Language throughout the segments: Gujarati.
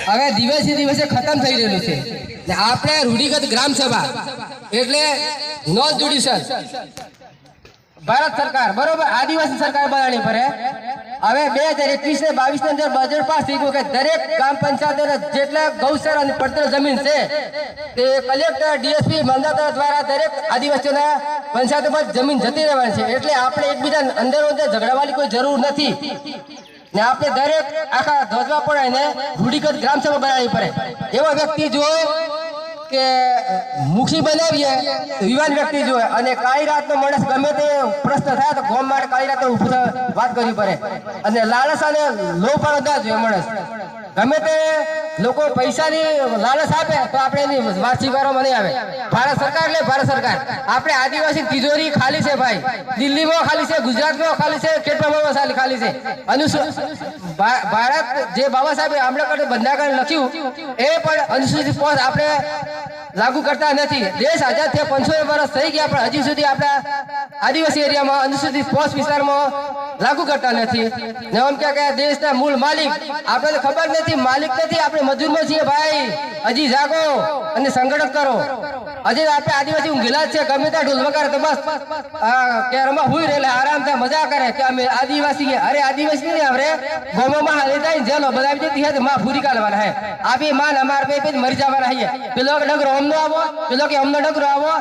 હવે દિવસે દિવસે ખતમ થઈ રહેલું છે ને આપણે રૂઢિગત ગ્રામ સભા એટલે નોન જ્યુડિશિયલ ભારત સરકાર બરોબર આદિવાસી સરકાર બનાવવાની પડે હવે 2021 ને 22 ની અંદર બજેટ પાસ થઈ ગયું કે દરેક ગ્રામ પંચાયતોને જેટલા ગૌચર અને પડતર જમીન છે તે કલેક્ટર ડીએસપી મામલતદાર દ્વારા દરેક આદિવાસીઓના પંચાયતોમાં જમીન જતી રહેવાની છે એટલે આપણે એકબીજા અંદર ઝઘડાવાની કોઈ જરૂર નથી ને આપણે દરેક આખા ધ્વજમાં પડાવીને રૂઢિગત ગ્રામસભા બનાવવી પડે એવા વ્યક્તિ જો કે મુખી બનાવીએ યુવાન વ્યક્તિ જોઈએ અને કાળી રાતનો માણસ ગમે તે પ્રશ્ન થાય તો ગોમ માટે કાળી રાતનો વાત કરવી પડે અને લાલચ અને લોભ પણ ના જોઈએ માણસ ગમે તે લોકો પૈસાની લાલચ આપે તો આપણે એની વાત સ્વીકારવામાં નહીં આવે ભારત સરકાર એટલે ભારત સરકાર આપણે આદિવાસી તિજોરી ખાલી છે ભાઈ દિલ્હીમાં ખાલી છે ગુજરાતમાં ખાલી છે ખેતરમાં ખાલી છે ભારત જે બાબા સાહેબે આંબેડકરે બંધારણ લખ્યું એ પણ અનુસૂચિત પોસ્ટ આપણે લાગુ કરતા નથી દેશ આઝાદ થયા 500 વર્ષ થઈ ગયા પણ હજી સુધી આપણા આદિવાસી એરિયામાં અનુસૂચિત પોસ્ટ વિસ્તારમાં લાગુ કરતા નથી ને એમ કે દેશના મૂળ માલિક આપણે ખબર નથી માલિક નથી આપણે મજૂરમાં છીએ ભાઈ હજી જાગો અને સંગઠન કરો હજી આપણે આદિવાસી ઊંઘેલા છે ગમે ત્યાં ઢોલ વગાડે તો બસ કેરમાં હુઈ રહેલા આરામ થાય મજા કરે કે અમે આદિવાસી અરે આદિવાસી નહીં આપણે ગોમોમાં હાલી જાય જેલો બધા જતી હે માં પૂરી કાઢવાના હે આપી માન અમાર બે મરી જવાના હે પેલો ડગરો અમનો આવો પેલો કે અમનો ડગરો આવો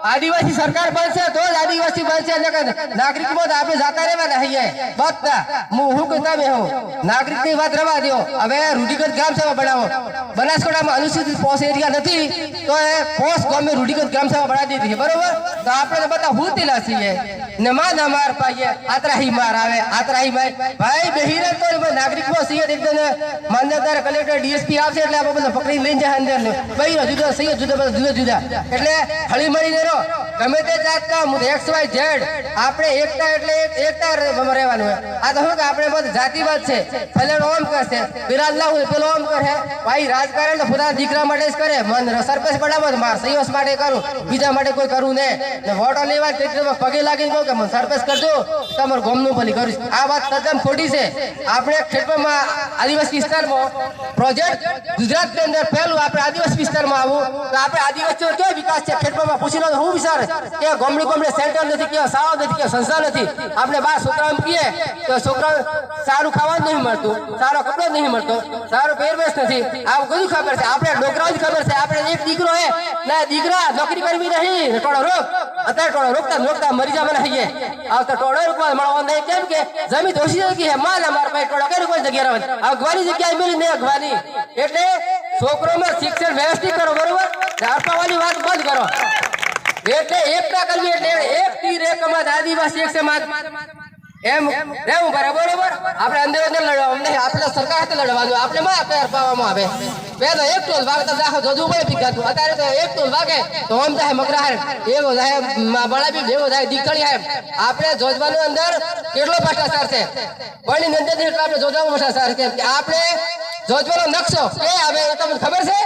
આદિવાસી સરકાર બનશે તો જ આદિવાસી બનશે નાગરિક બોધ આપણે જાતા રહેવાના હે બધા હું કહેતા બે હું નાગરિકની વાત રવા દો હવે રૂઢિગત ગ્રામ સભા બનાવો બનાસકાંઠામાં અનુસૂચિત પોસ્ટ એરિયા નથી તો એ પોસ્ટ ગામે રૂઢિગત ગ્રામ સભા બનાવી દીધી બરોબર તો આપણે બધા હુતેલા છીએ ને માં ના માર પાઈએ આતરાહી માર આવે આતરાહી ભાઈ બેહીને તો નાગરિકમાં છીએ એકદમ મામલતદાર કલેક્ટર ડીએસપી આવશે એટલે આપણે બધા પકડી લઈને જાય અંદર બહીરો જુદા સહી જુદા જુદા એટલે હળી મળી રહો ગમે તે જાતના XYZ આપણે એકતા એટલે એકતા રહેવાનું આ તો શું કે આપણે બધા જાતિવાદ છે ફલેણો ઓમ કરશે વિરાજ ના હોય પેલો ઓમ કરે ભાઈ રાજકારણ તો પોતાના દીકરા માટે જ કરે મન સરપંચ બનાવો માર સહીવસ માટે કરું બીજા માટે કોઈ કરું ને વોટો લેવા પગે લાગીને કહું કે મને સરપંચ કરજો તમારું ગોમનું ભલી કરું આ વાત તદ્દન ખોટી છે આપણે ખેતરમાં આદિવાસી વિસ્તારમાં પ્રોજેક્ટ ગુજરાતની અંદર પહેલું આપણે આદિવાસી વિસ્તારમાં આવું તો આપણે આદિવાસીઓ કેવો વિકાસ છે ખેતરમાં પૂછીને હું વિચારે કે ગોમડે ગોમડે સેન્ટર નથી કે શાળા નથી કે સંસ્થા નથી આપણે બાર છોકરાઓ કહીએ તો છોકરાઓ સારું ખાવાનું નહીં મળતું સારો કપડો નહીં મળતો સારો પહેરવેશ નથી આ બધું ખબર છે આપણે ડોકરાઓ ખબર છે આપણે એક દીકરો હે ના દીકરા નોકરી કરવી નહીં ટોળો રોક અત્યારે ટોળો રોકતા મરી જવાના હઈએ આવતા ટોળો રોકવા મળવા નહીં કેમ કે જમીન ઓછી જગ્યા હે માલ અમાર ભાઈ ટોળો કઈ કોઈ જગ્યા રહેવાની અગવાની જગ્યાએ મિલી નહીં અગવાની એટલે છોકરોમાં શિક્ષણ વ્યવસ્થિત કરો બરોબર આપવાની વાત બંધ કરો એટલે એકતા કરવી એટલે એક તીર એક કમાત આદિવાસી એક સમાજ એમ રહેવું બરાબર આપણે અંદર લડવાનું નહીં આપણે સરકાર સાથે લડવાનું આપણે માં આપણે અપાવવામાં આવે પેલો એક ટોલ વાગે તો દાખો જોજું પડે પીકાતું અત્યારે તો એક ટોલ વાગે તો આમ થાય મકરાહર એવો થાય બળાબી એવો થાય દીકરી હે આપણે જોજવાનું અંદર કેટલો ભ્રષ્ટાચાર છે પણ અંદર આપણે જોજવાનું ભ્રષ્ટાચાર છે આપણે જોજવાનો નકશો એ હવે તમને ખબર છે